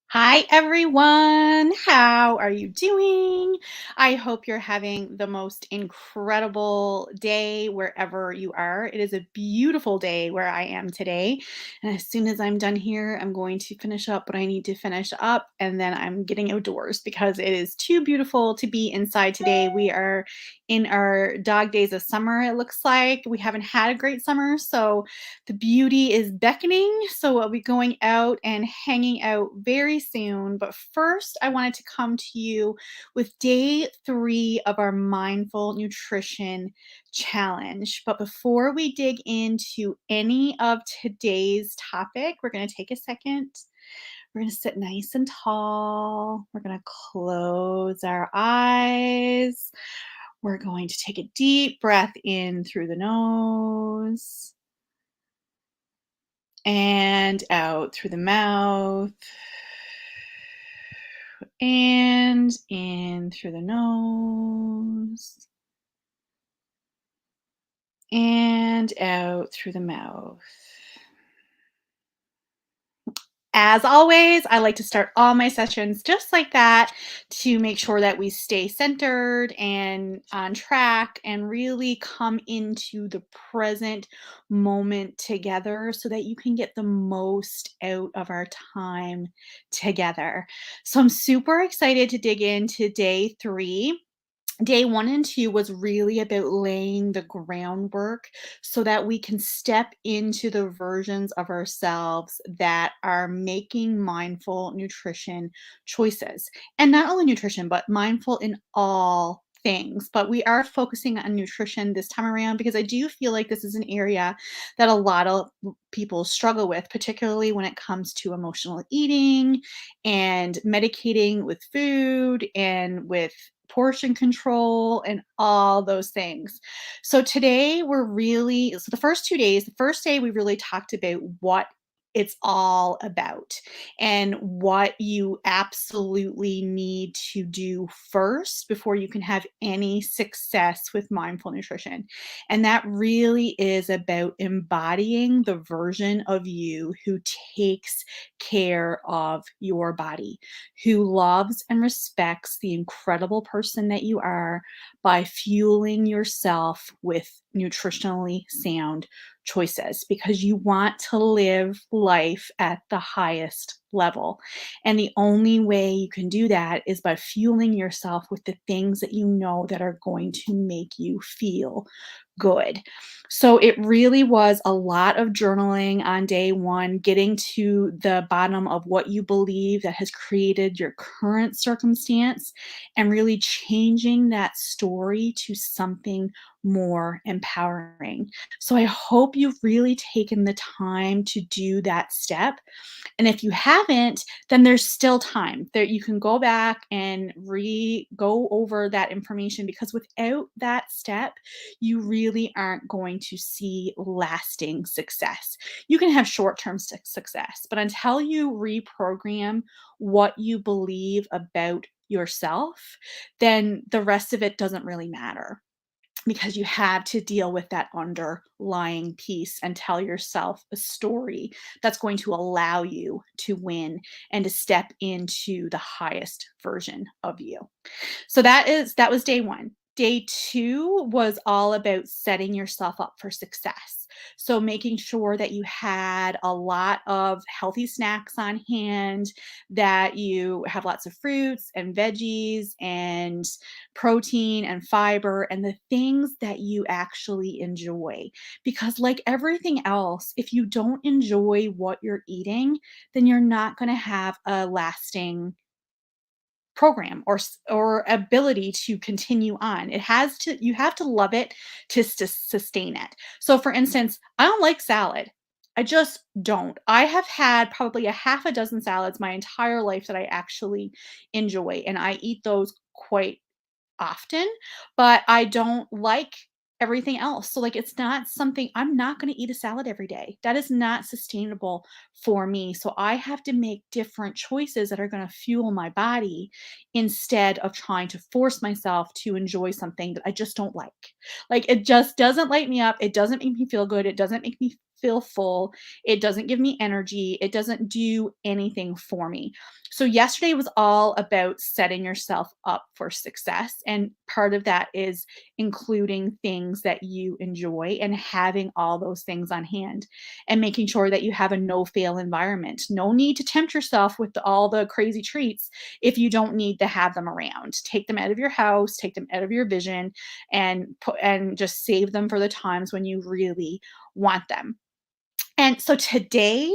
Hi, everyone. How are you doing? I hope you're having the most incredible day wherever you are. It is a beautiful day where I am today. And as soon as I'm done here, I'm going to finish up what I need to finish up. And then I'm getting outdoors because it is too beautiful to be inside today. We are in our dog days of summer, it looks like. We haven't had a great summer. So the beauty is beckoning, so I'll be going out and hanging out very soon. But first, I wanted to come to you with day 3 of our mindful nutrition challenge. But before we dig into any of today's topic, we're going to take a second. We're going to sit nice and tall. We're going to close our eyes. We're going to take a deep breath in through the nose and out through the mouth and in through the nose and out through the mouth. As always, I like to start all my sessions just like that to make sure that we stay centered and on track and really come into the present moment together so that you can get the most out of our time together. So I'm super excited to dig into day 3. Day 1 and 2 was really about laying the groundwork so that we can step into the versions of ourselves that are making mindful nutrition choices. And not only nutrition, but mindful in all things. But we are focusing on nutrition this time around because I do feel like this is an area that a lot of people struggle with, particularly when it comes to emotional eating and medicating with food and with portion control and all those things. So today the first 2 days, the first day we really talked about what it's all about and what you absolutely need to do first before you can have any success with mindful nutrition. And that really is about embodying the version of you who takes care of your body, who loves and respects the incredible person that you are by fueling yourself with nutritionally sound choices because you want to live life at the highest level. And the only way you can do that is by fueling yourself with the things that you know that are going to make you feel good. So it really was a lot of journaling on day 1, getting to the bottom of what you believe that has created your current circumstance and really changing that story to something more empowering. So I hope you've really taken the time to do that step. And if you haven't, then there's still time. There you can go back and go over that information because without that step, you really aren't going to see lasting success. You can have short-term success, but until you reprogram what you believe about yourself, then the rest of it doesn't really matter because you have to deal with that underlying piece and tell yourself a story that's going to allow you to win and to step into the highest version of you. So that was day 1. Day 2 was all about setting yourself up for success. So making sure that you had a lot of healthy snacks on hand, that you have lots of fruits and veggies and protein and fiber and the things that you actually enjoy. Because like everything else, if you don't enjoy what you're eating, then you're not going to have a lasting program or ability to continue on. You have to love it to sustain it. So for instance, I don't like salad. I just don't. I have had probably a half a dozen salads my entire life that I actually enjoy, and I eat those quite often, but I don't like everything else. So, like, it's not something I'm not going to eat a salad every day. That is not sustainable for me. So, I have to make different choices that are going to fuel my body instead of trying to force myself to enjoy something that I just don't like. Like, it just doesn't light me up. It doesn't make me feel good. It doesn't make me feel full. It doesn't give me energy. It doesn't do anything for me. So, yesterday was all about setting yourself up for success. And part of that is including things that you enjoy and having all those things on hand and making sure that you have a no fail environment. No need to tempt yourself with all the crazy treats if you don't need to have them around. Take them out of your house, take them out of your vision, and put and just save them for the times when you really want them. And so today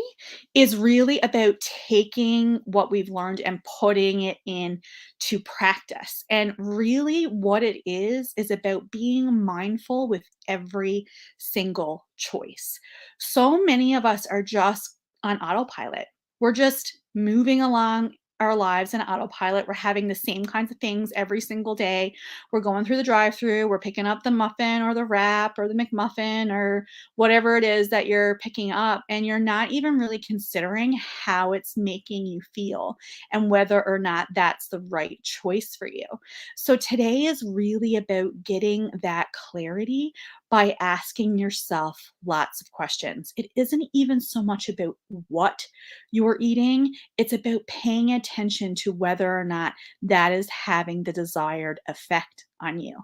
is really about taking what we've learned and putting it in to practice. And really what it is about being mindful with every single choice. So many of us are just on autopilot. We're just moving along our lives in autopilot. We're having the same kinds of things every single day. We're going through the drive-through, we're picking up the muffin or the wrap or the McMuffin or whatever it is that you're picking up, and you're not even really considering how it's making you feel and whether or not that's the right choice for you. So today is really about getting that clarity by asking yourself lots of questions. It isn't even so much about what you're eating, it's about paying attention to whether or not that is having the desired effect on you.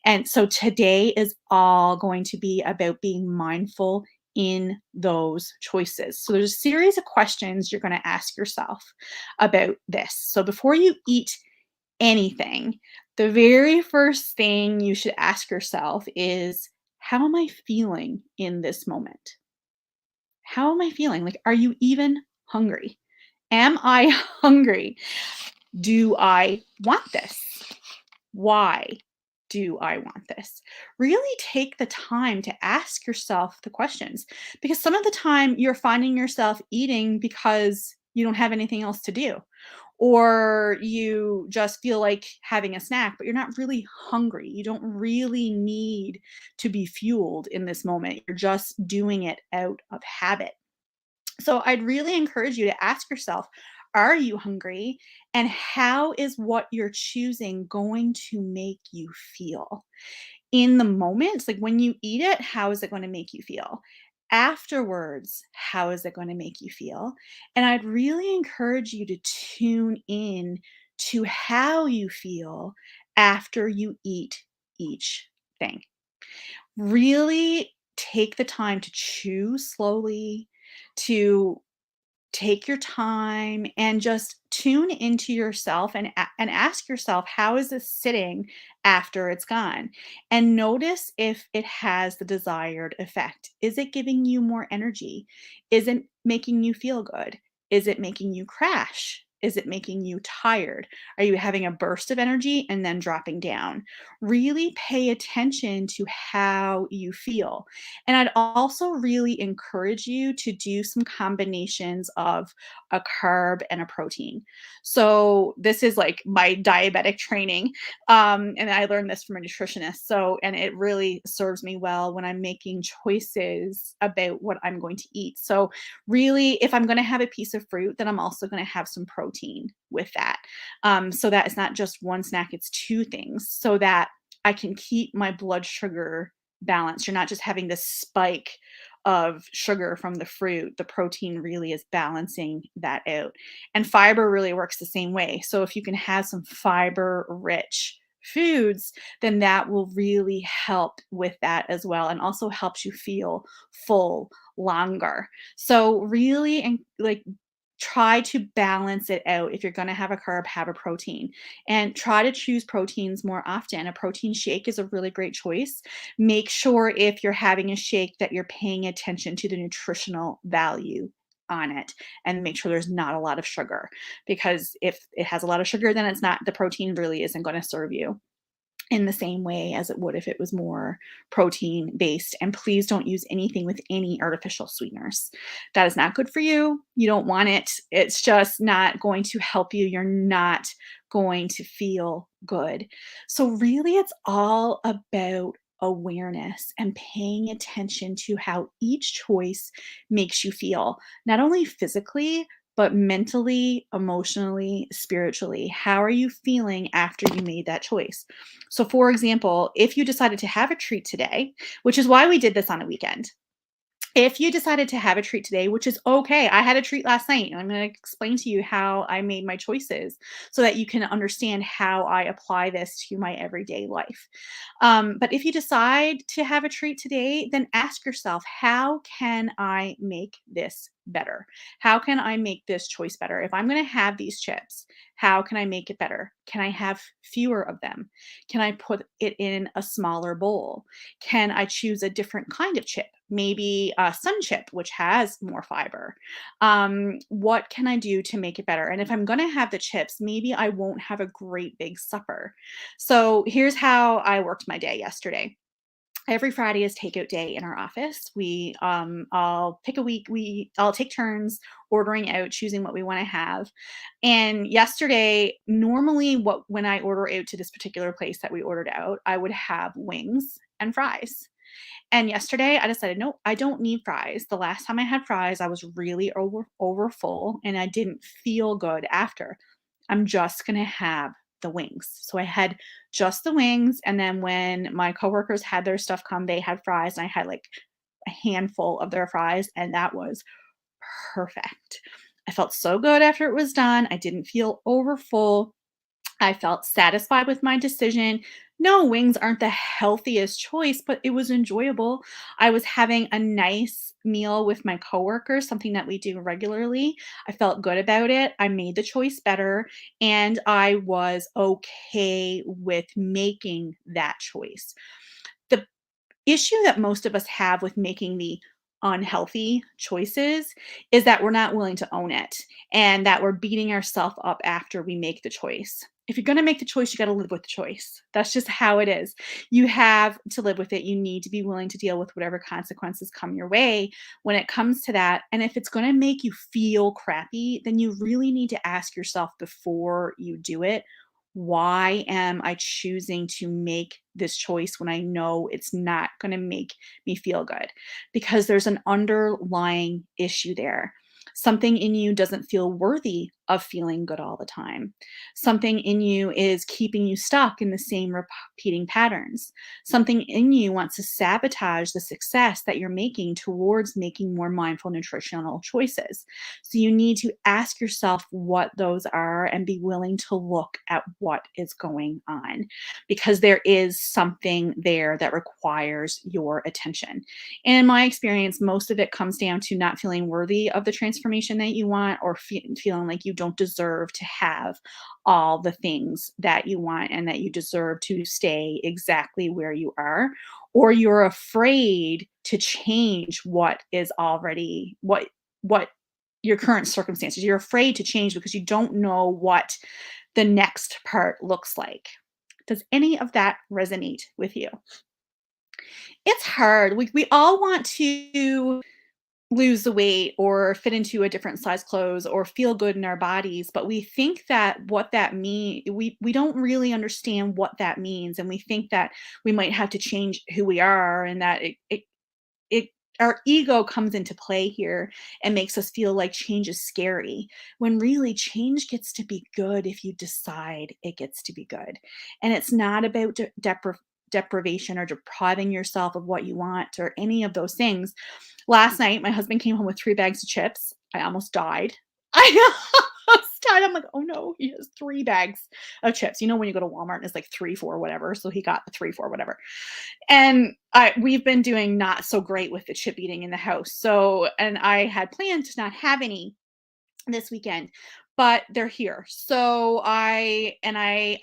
And so today is all going to be about being mindful in those choices. So there's a series of questions you're going to ask yourself about this. So before you eat anything, the very first thing you should ask yourself is, how am I feeling in this moment? How am I feeling? Like, are you even hungry? Am I hungry? Do I want this? Why do I want this? Really take the time to ask yourself the questions, because some of the time you're finding yourself eating because you don't have anything else to do, or you just feel like having a snack, but you're not really hungry. You don't really need to be fueled in this moment. You're just doing it out of habit. So I'd really encourage you to ask yourself, are you hungry? And how is what you're choosing going to make you feel? In the moment, like when you eat it, how is it going to make you feel? Afterwards, how is it going to make you feel? And I'd really encourage you to tune in to how you feel after you eat each thing. Really take the time to chew slowly, to take your time and just tune into yourself and and ask yourself, how is this sitting after it's gone? And notice if it has the desired effect. Is it giving you more energy? Is it making you feel good? Is it making you crash? Is it making you tired? Are you having a burst of energy and then dropping down? Really pay attention to how you feel. And I'd also really encourage you to do some combinations of a carb and a protein. So this is like my diabetic training. And I learned this from a nutritionist. So, and it really serves me well when I'm making choices about what I'm going to eat. So, really, if I'm going to have a piece of fruit, then I'm also going to have some protein with that. So that it's not just one snack, it's two things, so that I can keep my blood sugar balanced. You're not just having this spike of sugar from the fruit. The protein really is balancing that out. And fiber really works the same way. So if you can have some fiber rich foods, then that will really help with that as well, and also helps you feel full longer. So really, and like, try to balance it out. If you're going to have a carb, have a protein, and try to choose proteins more often. A protein shake is a really great choice. Make sure if you're having a shake that you're paying attention to the nutritional value on it, and make sure there's not a lot of sugar, because if it has a lot of sugar, then it's not, the protein really isn't going to serve you in the same way as it would if it was more protein based. And please don't use anything with any artificial sweeteners. That is not good for you. You don't want it. It's just not going to help you. You're not going to feel good. So, really, it's all about awareness and paying attention to how each choice makes you feel, not only physically, but mentally, emotionally, spiritually. How are you feeling after you made that choice? So, for example, if you decided to have a treat today, which is why we did this on a weekend, If you decided to have a treat today, which is okay, I had a treat last night, and I'm going to explain to you how I made my choices so that you can understand how I apply this to my everyday life. But if you decide to have a treat today, then ask yourself, how can I make this better? How can I make this choice better? If I'm going to have these chips, how can I make it better? Can I have fewer of them? Can I put it in a smaller bowl? Can I choose a different kind of chip? Maybe a sun chip, which has more fiber. What can I do to make it better? And if I'm going to have the chips, maybe I won't have a great big supper. So here's how I worked my day yesterday. Every Friday is takeout day in our office. I'll pick a week. I'll take turns ordering out, choosing what we want to have. And yesterday, normally, when I order out to this particular place that we ordered out, I would have wings and fries. And yesterday I decided, no, I don't need fries. The last time I had fries, I was really over full and I didn't feel good after. I'm just gonna have the wings. So I had just the wings, and then when my coworkers had their stuff come, they had fries, and I had like a handful of their fries, and that was perfect. I felt so good after it was done. I didn't feel over full. I felt satisfied with my decision. No, wings aren't the healthiest choice, but it was enjoyable. I was having a nice meal with my coworkers, something that we do regularly. I felt good about it. I made the choice better, and I was okay with making that choice. The issue that most of us have with making the unhealthy choices is that we're not willing to own it and that we're beating ourselves up after we make the choice. If you're going to make the choice, you got to live with the choice. That's just how it is. You have to live with it. You need to be willing to deal with whatever consequences come your way when it comes to that. And if it's going to make you feel crappy, then you really need to ask yourself before you do it, why am I choosing to make this choice when I know it's not going to make me feel good? Because there's an underlying issue there. Something in you doesn't feel worthy of feeling good all the time. Something in you is keeping you stuck in the same repeating patterns. Something in you wants to sabotage the success that you're making towards making more mindful nutritional choices. So you need to ask yourself what those are and be willing to look at what is going on, because there is something there that requires your attention. And in my experience, most of it comes down to not feeling worthy of the transformation that you want, or feeling like you don't deserve to have all the things that you want and that you deserve to stay exactly where you are, or you're afraid to change what is already what your current circumstances. You're afraid to change because you don't know what the next part looks like. Does any of that resonate with you? It's hard. We all want to lose the weight or fit into a different size clothes or feel good in our bodies, but we think that what that mean we don't really understand what that means, and we think that we might have to change who we are, and that it our ego comes into play here and makes us feel like change is scary, when really change gets to be good if you decide it gets to be good. And it's not about deprivation or depriving yourself of what you want or any of those things. Last night, my husband came home with 3 bags of chips. I almost died. I almost died. I'm like, "Oh, no, he has 3 bags of chips." You know, when you go to Walmart and it's like 3, 4, whatever, so he got the 3, 4, whatever. And we've been doing not so great with the chip eating in the house. So, and I had planned to not have any this weekend, but they're here. So I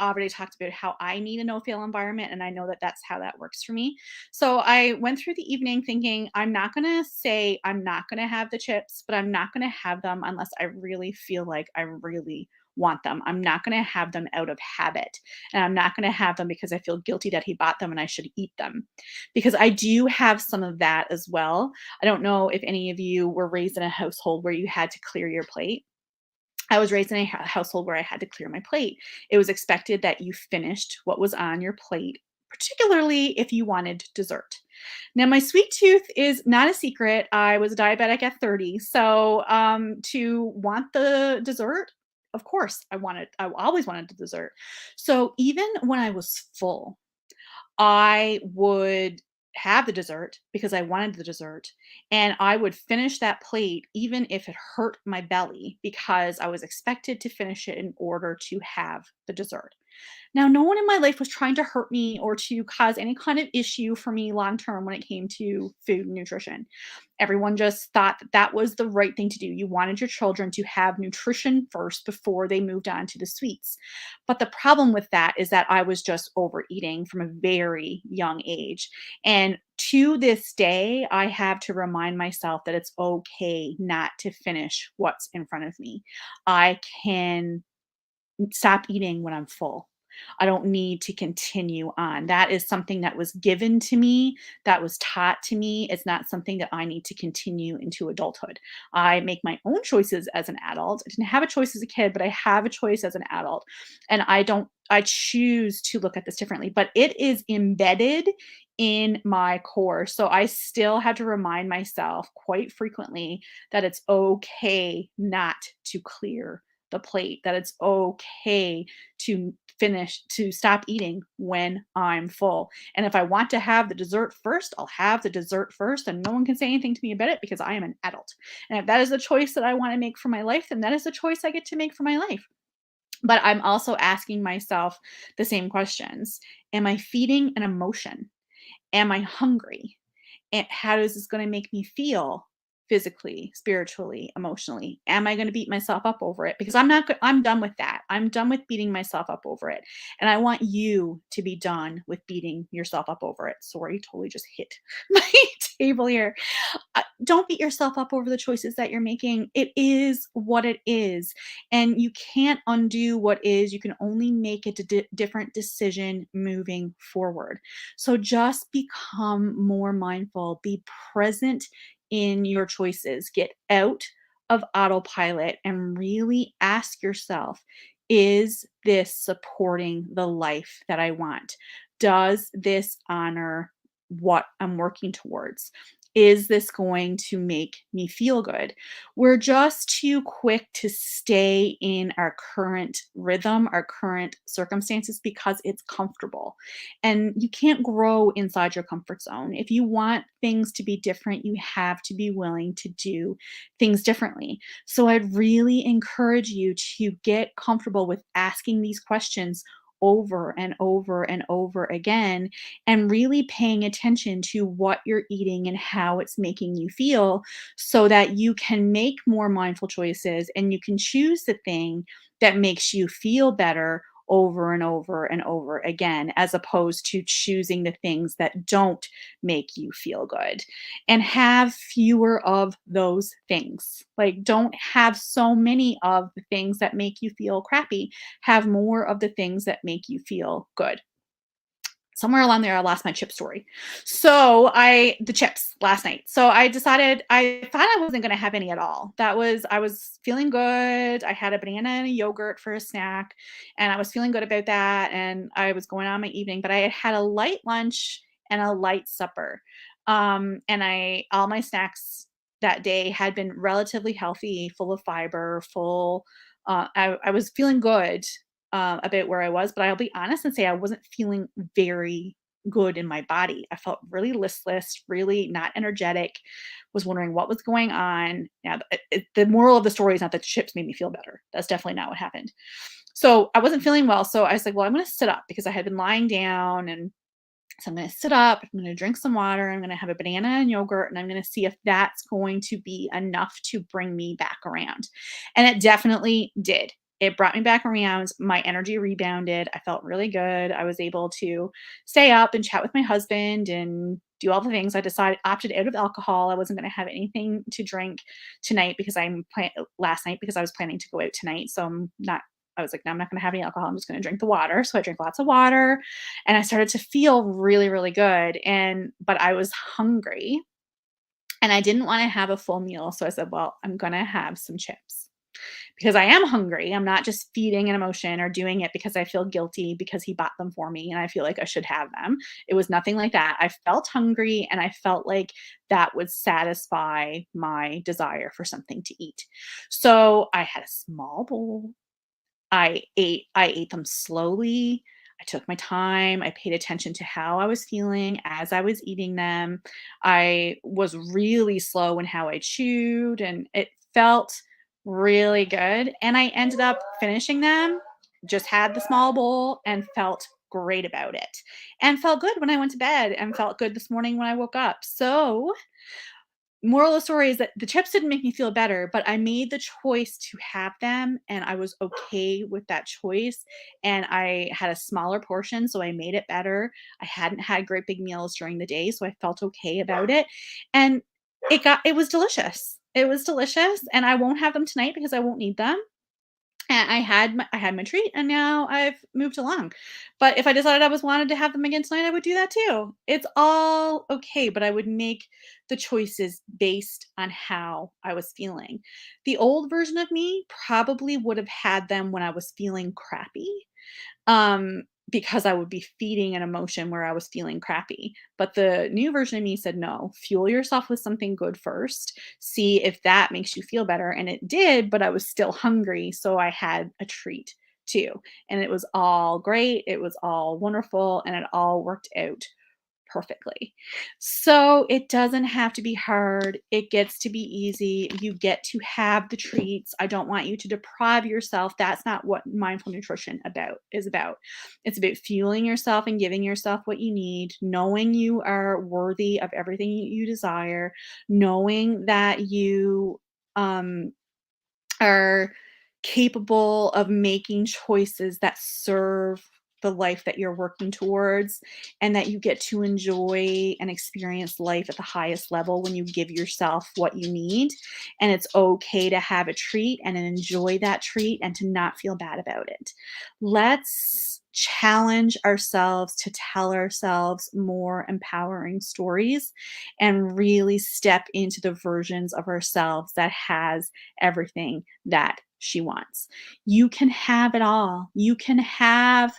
already talked about how I need a no fail environment, and I know that that's how that works for me. So I went through the evening thinking, I'm not going to say I'm not going to have the chips, but I'm not going to have them unless I really feel like I really want them. I'm not going to have them out of habit, and I'm not going to have them because I feel guilty that he bought them and I should eat them, because I do have some of that as well. I don't know if any of you were raised in a household where you had to clear your plate. I was raised in a household where I had to clear my plate. It was expected that you finished what was on your plate, particularly if you wanted dessert. Now, my sweet tooth is not a secret. I was diabetic at 30. So, to want the dessert, of course, I always wanted the dessert. So, even when I was full, I would have the dessert because I wanted the dessert, and I would finish that plate even if it hurt my belly because I was expected to finish it in order to have the dessert. Now, no one in my life was trying to hurt me or to cause any kind of issue for me long term when it came to food and nutrition. Everyone just thought that that was the right thing to do. You wanted your children to have nutrition first before they moved on to the sweets. But the problem with that is that I was just overeating from a very young age. And to this day, I have to remind myself that it's okay not to finish what's in front of me. I can stop eating when I'm full. I don't need to continue on. That is something that was given to me, that was taught to me. It's not something that I need to continue into adulthood. I make my own choices as an adult. I didn't have a choice as a kid, but I have a choice as an adult. And I choose to look at this differently, but it is embedded in my core. So I still have to remind myself quite frequently that it's okay not to clear the plate, that it's okay to to stop eating when I'm full. And if I want to have the dessert first, I'll have the dessert first, and no one can say anything to me about it because I am an adult. And if that is the choice that I want to make for my life, then that is the choice I get to make for my life. But I'm also asking myself the same questions. Am I feeding an emotion? Am I hungry? And how is this going to make me feel physically, spiritually, emotionally? Am I going to beat myself up over it? Because I'm done with that. I'm done with beating myself up over it. And I want you to be done with beating yourself up over it. Sorry, totally just hit my table here. Don't beat yourself up over the choices that you're making. It is what it is. And you can't undo what is. You can only make a different decision moving forward. So just become more mindful, be present in your choices, get out of autopilot and really ask yourself, is this supporting the life that I want? Does this honor what I'm working towards? Is this going to make me feel good? We're just too quick to stay in our current rhythm, our current circumstances because it's comfortable. And you can't grow inside your comfort zone. If you want things to be different, you have to be willing to do things differently. So I'd really encourage you to get comfortable with asking these questions over and over and over again and really paying attention to what you're eating and how it's making you feel so that you can make more mindful choices and you can choose the thing that makes you feel better over and over and over again, as opposed to choosing the things that don't make you feel good and have fewer of those things. Like, don't have so many of the things that make you feel crappy. Have more of the things that make you feel good. Somewhere along there, I lost my chip story. The chips last night. So I decided, I thought I wasn't going to have any at all. I was feeling good. I had a banana and a yogurt for a snack, and I was feeling good about that. And I was going on my evening, but I had had a light lunch and a light supper. All my snacks that day had been relatively healthy, full of fiber, I was feeling good about where I was, but I'll be honest and say I wasn't feeling very good in my body. I felt really listless, really not energetic, was wondering what was going on. Now, the moral of the story is not that the chips made me feel better. That's definitely not what happened. So I wasn't feeling well. So I was like, well, I'm going to sit up because I had been lying down. And so I'm going to sit up, I'm going to drink some water, I'm going to have a banana and yogurt, and I'm going to see if that's going to be enough to bring me back around. And it definitely did. It brought me back around. My energy rebounded. I felt really good. I was able to stay up and chat with my husband and do all the things. I decided opted out of alcohol. I wasn't going to have anything to drink tonight because last night because I was planning to go out tonight. So I was like, no, I'm not going to have any alcohol. I'm just going to drink the water. So I drank lots of water and I started to feel really, really good. But I was hungry and I didn't want to have a full meal. So I said, well, I'm going to have some chips because I am hungry. I'm not just feeding an emotion or doing it because I feel guilty because he bought them for me and I feel like I should have them. It was nothing like that. I felt hungry and I felt like that would satisfy my desire for something to eat. So I had a small bowl. I ate them slowly. I took my time. I paid attention to how I was feeling as I was eating them. I was really slow in how I chewed, and it felt really good. And I ended up finishing them, just had the small bowl, and felt great about it. And felt good when I went to bed, and felt good this morning when I woke up. So, moral of the story is that the chips didn't make me feel better, but I made the choice to have them and I was okay with that choice. And I had a smaller portion, so I made it better. I hadn't had great big meals during the day, so I felt okay about it. And it was delicious. It was delicious. And I won't have them tonight because I won't need them. And I had my treat, and now I've moved along. But if I decided I was wanted to have them again tonight, I would do that too. It's all okay, but I would make the choices based on how I was feeling. The old version of me probably would have had them when I was feeling crappy, because I would be feeding an emotion where I was feeling crappy. But the new version of me said, no, fuel yourself with something good first. See if that makes you feel better. And it did, but I was still hungry. So I had a treat too. And it was all great. It was all wonderful. And it all worked out perfectly. So it doesn't have to be hard. It gets to be easy. You get to have the treats. I don't want you to deprive yourself. That's not what mindful nutrition about is about. It's about fueling yourself and giving yourself what you need, knowing you are worthy of everything you desire, knowing that you um are capable of making choices that serve the life that you're working towards, and that you get to enjoy and experience life at the highest level when you give yourself what you need. And it's okay to have a treat and enjoy that treat and to not feel bad about it. Let's challenge ourselves to tell ourselves more empowering stories and really step into the versions of ourselves that has everything that she wants. You can have it all. You can have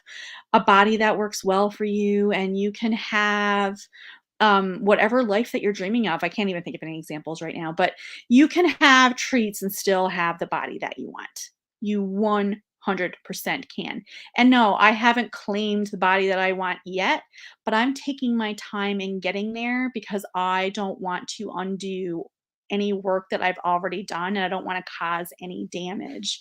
a body that works well for you, and you can have whatever life that you're dreaming of. I can't even think of any examples right now, but you can have treats and still have the body that you want. You 100% can. And no, I haven't claimed the body that I want yet, but I'm taking my time in getting there because I don't want to undo any work that I've already done, and I don't want to cause any damage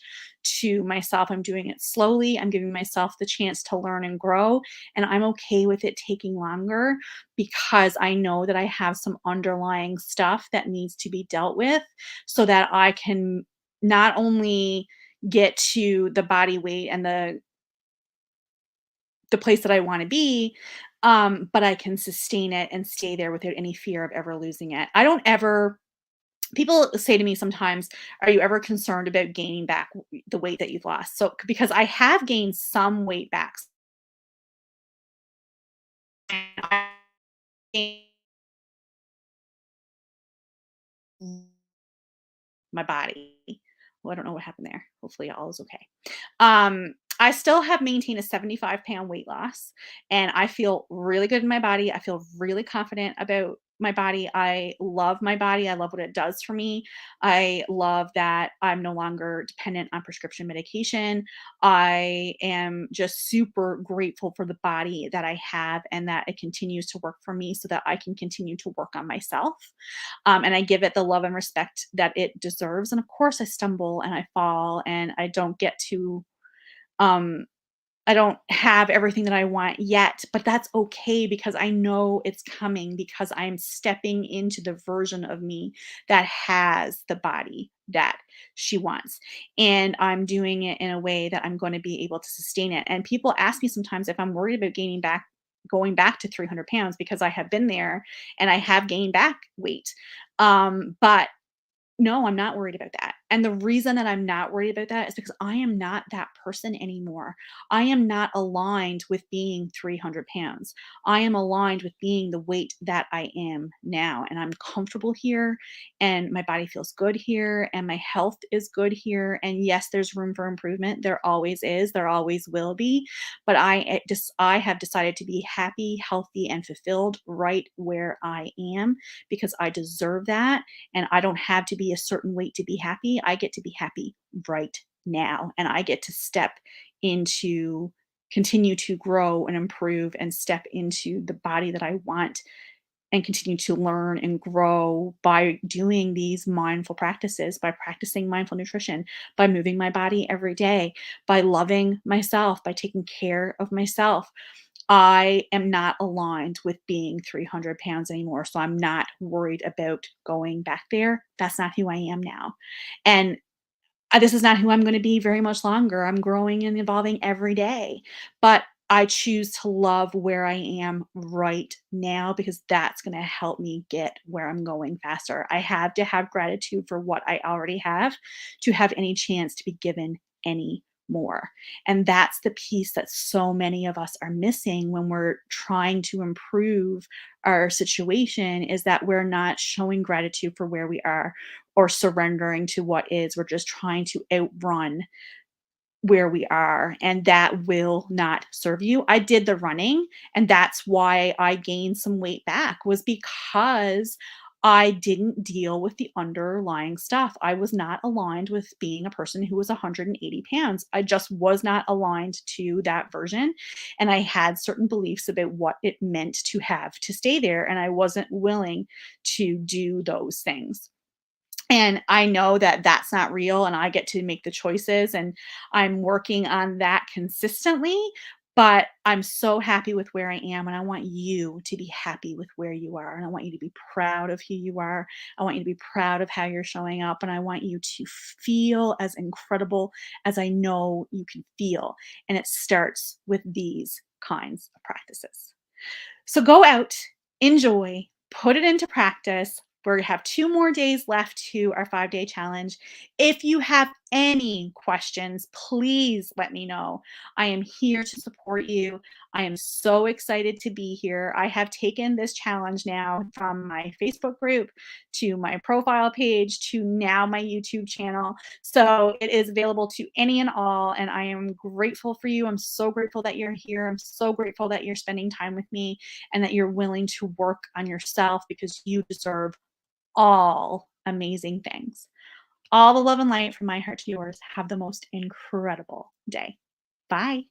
to myself. I'm doing it slowly. I'm giving myself the chance to learn and grow, and I'm okay with it taking longer because I know that I have some underlying stuff that needs to be dealt with so that I can not only get to the body weight and the place that I want to be, but I can sustain it and stay there without any fear of ever losing it. I don't ever People say to me sometimes, "Are you ever concerned about gaining back the weight that you've lost?" So because I have gained some weight back, and I gained my body. Well, I don't know what happened there. Hopefully all is okay. I still have maintained a 75-pound weight loss, and I feel really good in my body. I feel really confident about my body. I love my body. I love what it does for me. I love that I'm no longer dependent on prescription medication. I am just super grateful for the body that I have and that it continues to work for me so that I can continue to work on myself. And I give it the love and respect that it deserves. And of course, I stumble and I fall and um, I don't have everything that I want yet, but that's okay because I know it's coming because I'm stepping into the version of me that has the body that she wants. And I'm doing it in a way that I'm going to be able to sustain it. And people ask me sometimes if I'm worried about going back to 300 pounds because I have been there and I have gained back weight. But no, I'm not worried about that. And the reason that I'm not worried about that is because I am not that person anymore. I am not aligned with being 300 pounds. I am aligned with being the weight that I am now. And I'm comfortable here, and my body feels good here, and my health is good here. And yes, there's room for improvement. There always is. There always will be. But I have decided to be happy, healthy, and fulfilled right where I am because I deserve that, and I don't have to be a certain weight to be happy. I get to be happy right now, and I get to step into continue to grow and improve and step into the body that I want and continue to learn and grow by doing these mindful practices, by practicing mindful nutrition, by moving my body every day, by loving myself, by taking care of myself. I am not aligned with being 300 pounds anymore. So I'm not worried about going back there. That's not who I am now. And this is not who I'm gonna be very much longer. I'm growing and evolving every day, but I choose to love where I am right now because that's gonna help me get where I'm going faster. I have to have gratitude for what I already have to have any chance to be given any more. And that's the piece that so many of us are missing when we're trying to improve our situation, is that we're not showing gratitude for where we are or surrendering to what is. We're just trying to outrun where we are, and that will not serve you. I did the running, and that's why I gained some weight back, was because I didn't deal with the underlying stuff. I was not aligned with being a person who was 180 pounds. I just was not aligned to that version. And I had certain beliefs about what it meant to have to stay there. And I wasn't willing to do those things. And I know that that's not real, and I get to make the choices, and I'm working on that consistently, but I'm so happy with where I am, and I want you to be happy with where you are, and I want you to be proud of who you are. I want you to be proud of how you're showing up, and I want you to feel as incredible as I know you can feel, and it starts with these kinds of practices. So go out, enjoy, put it into practice. We have 2 more days left to our 5-day challenge. If you have any questions, please let me know. I am here to support you. I am so excited to be here. I have taken this challenge now from my Facebook group to my profile page to now my YouTube channel. So it is available to any and all. And I am grateful for you. I'm so grateful that you're here. I'm so grateful that you're spending time with me and that you're willing to work on yourself, because you deserve all amazing things. All the love and light from my heart to yours. Have the most incredible day. Bye.